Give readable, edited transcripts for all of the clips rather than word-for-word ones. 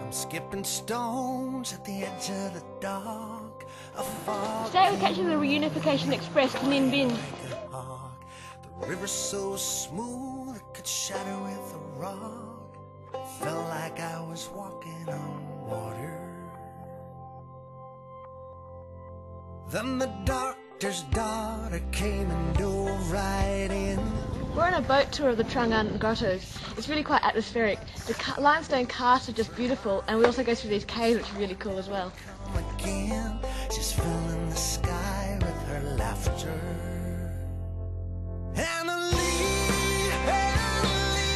I'm skipping stones at the edge of the dock. Today we're catching the Reunification Express to Ninh Binh. The river's so smooth it could shatter with a rock. Felt like I was walking on water. Then the doctor's daughter came and dove right in. We're on a boat tour of the Trang An grottos. It's really quite atmospheric. The limestone casts are just beautiful, and we also go through these caves, which are really cool as well. Again, she's filling the sky with her laughter. Annalie, Annalie,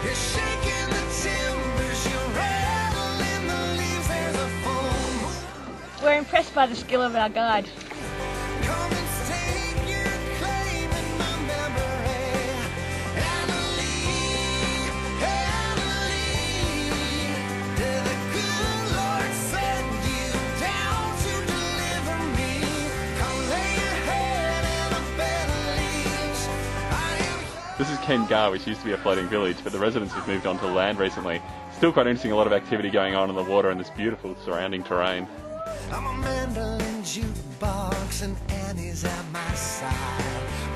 you're shaking the timbers, you're rattling the leaves, there's a foam. We're impressed by the skill of our guide. Come and stake your claim in my memory. Annalie, Annalie, did the good Lord send you down to deliver me? Come lay your head in a bed of leaves. I am. This is Ken Gar, which used to be a floating village, but the residents have moved onto land recently. Still quite interesting, a lot of activity going on in the water and this beautiful surrounding terrain. I'm a mandolin jukebox and Annie's at my side.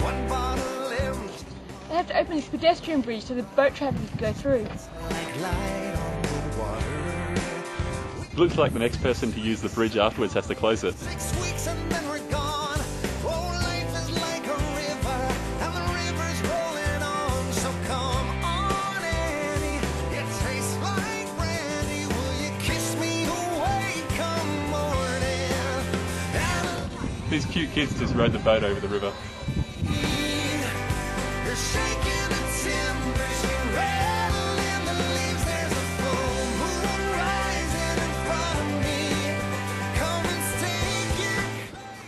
One bottle of lemons They have to open this pedestrian bridge so the boat traffic can go through. like light on the water. Looks like the next person to use the bridge afterwards has to close it. 6 weeks and then we're gone. Oh, life is like a river and the river's rolling on. So come on, Annie, it tastes like brandy. Will you kiss me away come morning? These cute kids just rode the boat over the river. You're shaking the timbers, you're rattling the leaves. There's a full moon rising in front of me. Come and stake your.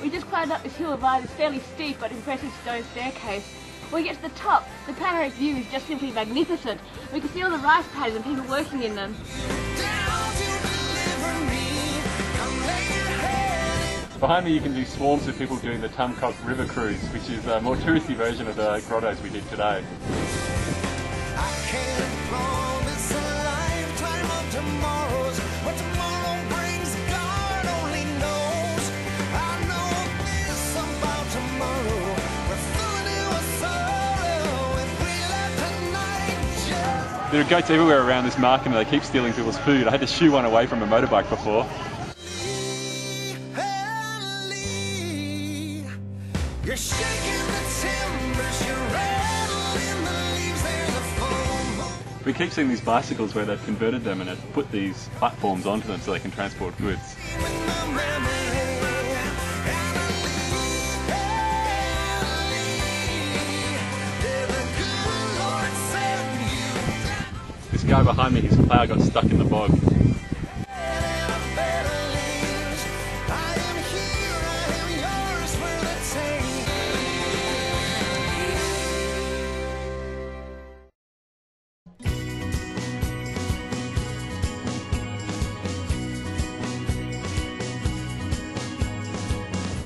We just climbed up this hill via this fairly steep but impressive stone staircase. When we get to the top, the panoramic view is just simply magnificent. We can see all the rice paddies and people working in them. Down to deliver me. Come lay your head in. Behind me you can see swarms of people doing the Tum Kok River Cruise, which is a more touristy version of the grottos we did today. I can't promise a lifetime of tomorrows. What tomorrow brings, God only knows. I know this about tomorrow. We're filling it with sorrow if we let tonight just. There are goats everywhere around this market and they keep stealing people's food. I had to shoo one away from a motorbike before. Annalie, you're shaking the timbers, you're rattling the leaves, there's a foam. We keep seeing these bicycles where they've converted them and have put these platforms onto them so they can transport goods. With my memory. Annalie, did the good Lord send you This guy behind me, his plough got stuck in the bog. down in a bed of leaves? I am here, I am yours for the taking.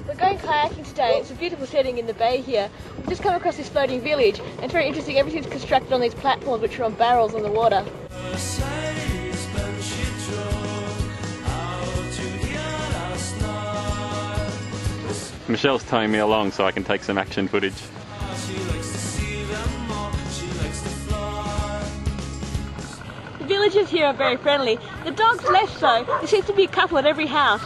We're going kayaking today. It's a beautiful setting in the bay here. We've just come across this floating village, and it's very interesting. Everything's constructed on these platforms which are on barrels on the water. Michelle's towing me along so I can take some action footage. The villagers here are very friendly. The dogs less so. There seems to be a couple at every house.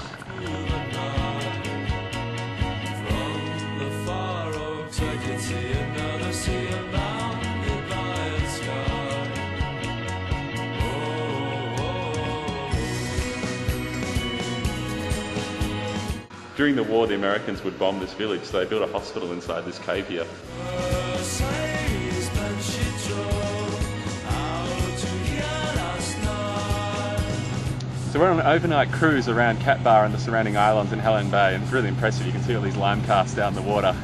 During the war, the Americans would bomb this village, so they built a hospital inside this cave here. So we're on an overnight cruise around Cat Bar and the surrounding islands in Halong Bay, and it's really impressive. You can see all these lime casts out in the water.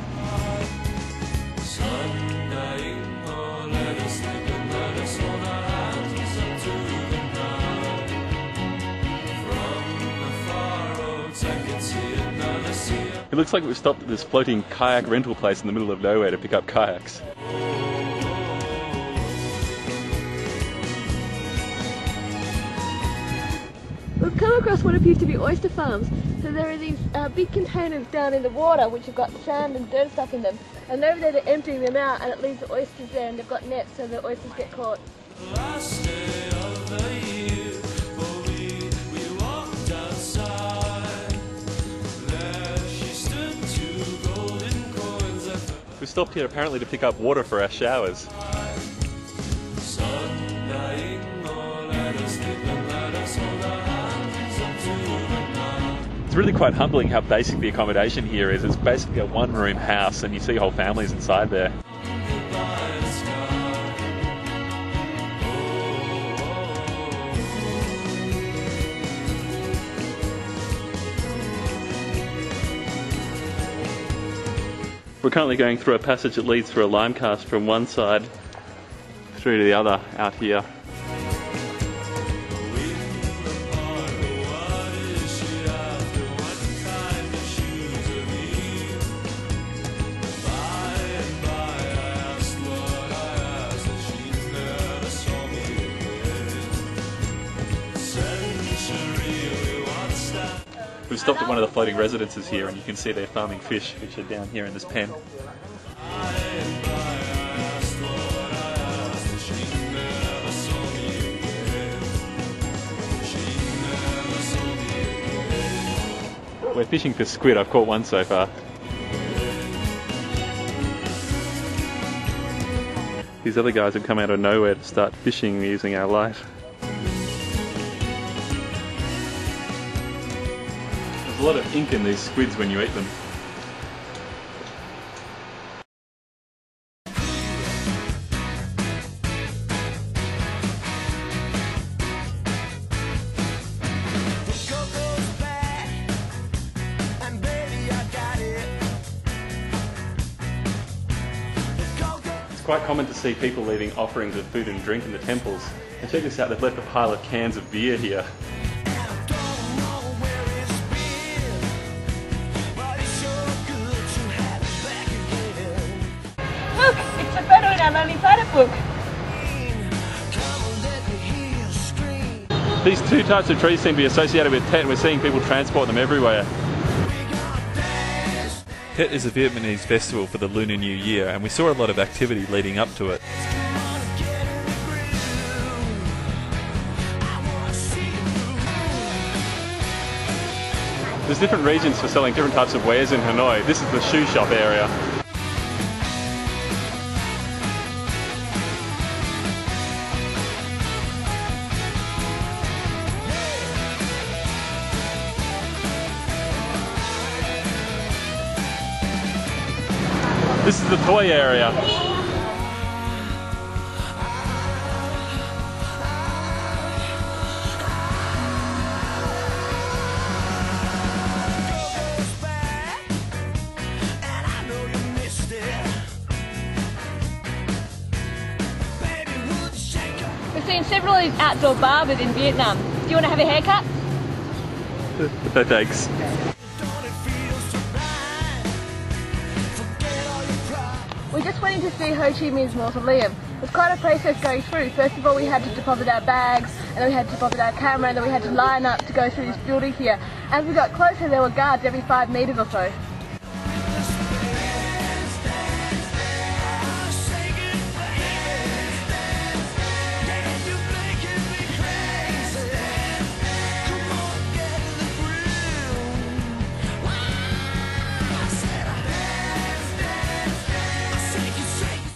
It looks like we've stopped at this floating kayak rental place in the middle of nowhere to pick up kayaks. We've come across what appears to be oyster farms. So there are these big containers down in the water which have got sand and dirt stuff in them, and over there they're emptying them out and it leaves the oysters there, and they've got nets so the oysters get caught. Last day of the year, for we walked outside. There she stood, 2 golden coins. We stopped here apparently to pick up water for our showers. Sun dying, oh, let us sleep and let us hold our hands up to the night. It's really quite humbling how basic the accommodation here is. It's basically a one-room house and you see whole families inside there. Goodbye, sky. We're currently going through a passage that leads through a lime cast from one side through to the other out here. We've stopped at one of the floating residences here and you can see they're farming fish, which are down here in this pen. We're fishing for squid. I've caught one so far. These other guys have come out of nowhere to start fishing using our light. There's a lot of ink in these squids when you eat them. It's quite common to see people leaving offerings of food and drink in the temples. And check this out, they've left a pile of cans of beer here. Look, it's a photo in our Lonely Planet book. These two types of trees seem to be associated with Tet, and we're seeing people transport them everywhere. Tet is a Vietnamese festival for the Lunar New Year, and we saw a lot of activity leading up to it. There's different regions for selling different types of wares in Hanoi. This is the shoe shop area. This is the toy area. We've seen several of these outdoor barbers in Vietnam. Do you want to have a haircut? No thanks. We just went in to see Ho Chi Minh's mausoleum. It was quite a process going through. First of all, we had to deposit our bags, and then we had to deposit our camera, and then we had to line up to go through this building here. As we got closer, there were guards every 5 meters or so.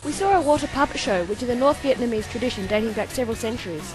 We saw a water puppet show, which is a North Vietnamese tradition dating back several centuries.